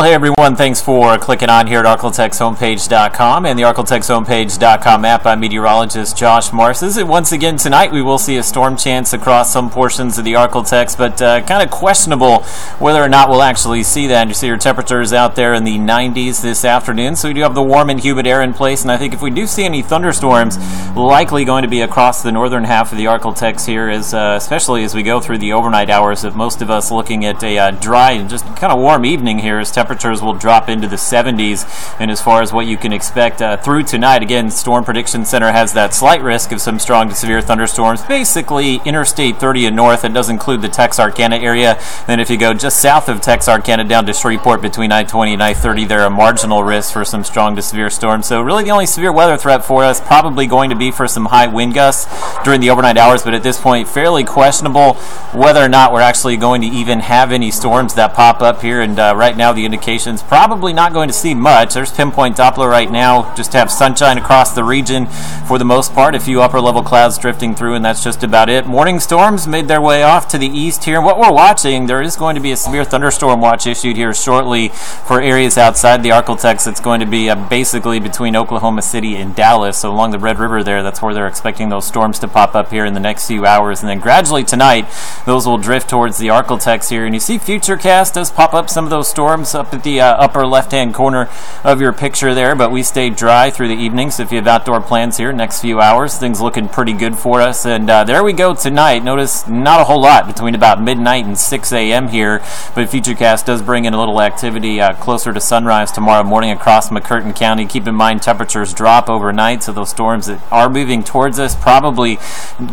Well, hey everyone, thanks for clicking on here at ArklateXHomepage.com and the ArklateXHomepage.com app. I'm meteorologist Josh Marces, and once again tonight we will see a storm chance across some portions of the Arklatex, but kind of questionable whether or not we'll actually see that. You see your temperatures out there in the 90s this afternoon, so we do have the warm and humid air in place, and I think if we do see any thunderstorms, likely going to be across the northern half of the Arklatex here, especially as we go through the overnight hours of most of us looking at a dry and just kind of warm evening here as temperatures will drop into the 70s. And as far as what you can expect through tonight, again, Storm Prediction Center has that slight risk of some strong to severe thunderstorms, basically Interstate 30 and north. It does include the Texarkana area. Then if you go just south of Texarkana down to Shreveport between I-20 and I-30, there are a marginal risk for some strong to severe storms. So really the only severe weather threat for us probably going to be for some high wind gusts during the overnight hours, but at this point fairly questionable whether or not we're actually going to even have any storms that pop up here. And right now the indications probably not going to see much. There's pinpoint Doppler right now, just have sunshine across the region for the most part, a few upper level clouds drifting through, and that's just about it. Morning storms made their way off to the east here. What we're watching, there is going to be a severe thunderstorm watch issued here shortly for areas outside the Arklatex. It's going to be basically between Oklahoma City and Dallas, so along the Red River there. That's where they're expecting those storms to pop up here in the next few hours, and then gradually tonight those will drift towards the Arklatex here. And you see Futurecast does pop up some of those storms up at the upper left-hand corner of your picture there, but we stay dry through the evening, so if you have outdoor plans here next few hours, things looking pretty good for us. And there we go tonight. Notice not a whole lot between about midnight and 6 a.m. here, but Futurecast does bring in a little activity closer to sunrise tomorrow morning across McCurtain County. Keep in mind temperatures drop overnight, so those storms that are moving towards us probably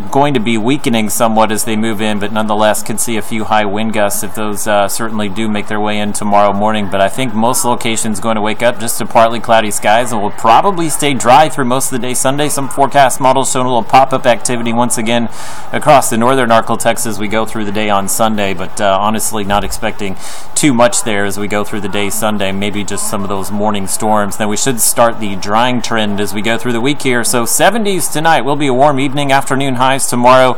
going to be weakening somewhat as they move in, but nonetheless could see a few high wind gusts if those certainly do make their way in tomorrow morning. But I think most locations going to wake up just to partly cloudy skies and will probably stay dry through most of the day Sunday. Some forecast models showing a little pop-up activity once again across the northern Arklatex as we go through the day on Sunday, but honestly not expecting too much there as we go through the day Sunday, maybe just some of those morning storms. Then we should start the drying trend as we go through the week here. So 70s tonight, will be a warm evening, afternoon highs tomorrow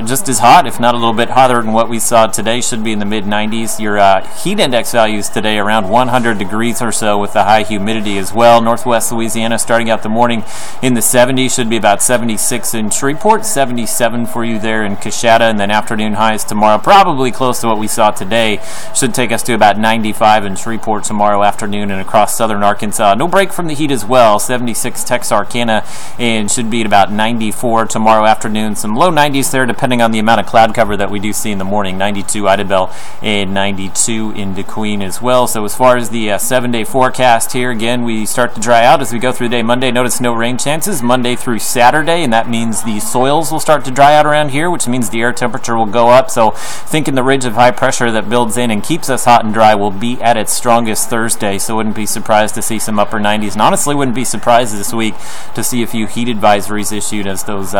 just as hot, if not a little bit hotter than what we saw today. Should be in the mid-90s. Your heat index values today around 100 degrees or so with the high humidity as well. Northwest Louisiana starting out the morning in the 70s, should be about 76 in Shreveport, 77 for you there in Coshada, and then afternoon highs tomorrow probably close to what we saw today. Should take us to about 95 in Shreveport tomorrow afternoon and across southern Arkansas. No break from the heat as well, 76 Texarkana, and should be at about 94 tomorrow afternoon. Some low 90s there depending on the amount of cloud cover that we do see in the morning, 92 Idabel and 92 in DeQueen as well. So as far as the 7-day forecast here, again, we start to dry out as we go through the day. Monday, notice no rain chances Monday through Saturday, and that means the soils will start to dry out around here, which means the air temperature will go up. So thinking the ridge of high pressure that builds in and keeps us hot and dry will be at its strongest Thursday, so wouldn't be surprised to see some upper 90s, and honestly wouldn't be surprised this week to see a few heat advisories issued, as those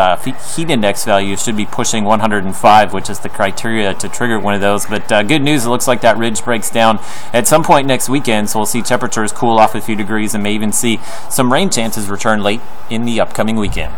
heat index values should be pushing 105, which is the criteria to trigger one of those. But good news, it looks like that ridge breaks down at some point next weekend, so we'll see temperatures cool off a few degrees and may even see some rain chances return late in the upcoming weekend.